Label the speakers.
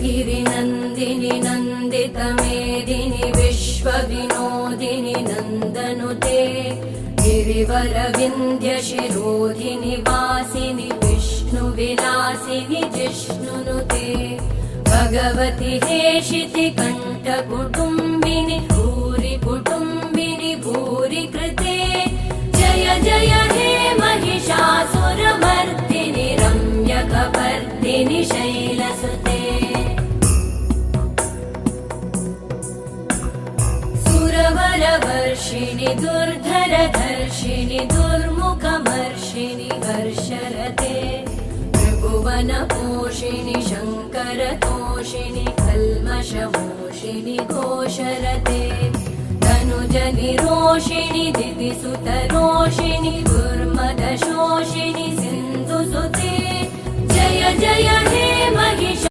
Speaker 1: गिरिनन्दिनि नन्दितमेदिनि विश्वविनोदिनि नन्दनुते गिरिवरविन्ध्यशिरोधिनि वासिनि विष्णुविलासिनि जिष्णुनुते भगवति हेशिति कण्ठकुटुम्बिनि भूरि कुटुम्बिनि भूरि कृते जय जय हे महिषासुरमर्दिनि रम्यकपर्दिनि शैलसुते सुरवरवर्षिणि दुर्धरधर्षिणि दुर्मुखमर्षिणि हर्षरते त्रिभुवनपोषिणि शङ्करतोषिणि कल्मषमोषिणि घोषरते तनुजनिरोषिणि दिविसुतरोषिणि दुर्मदशोषिणि सिन्धुसुते जय जय हे महिष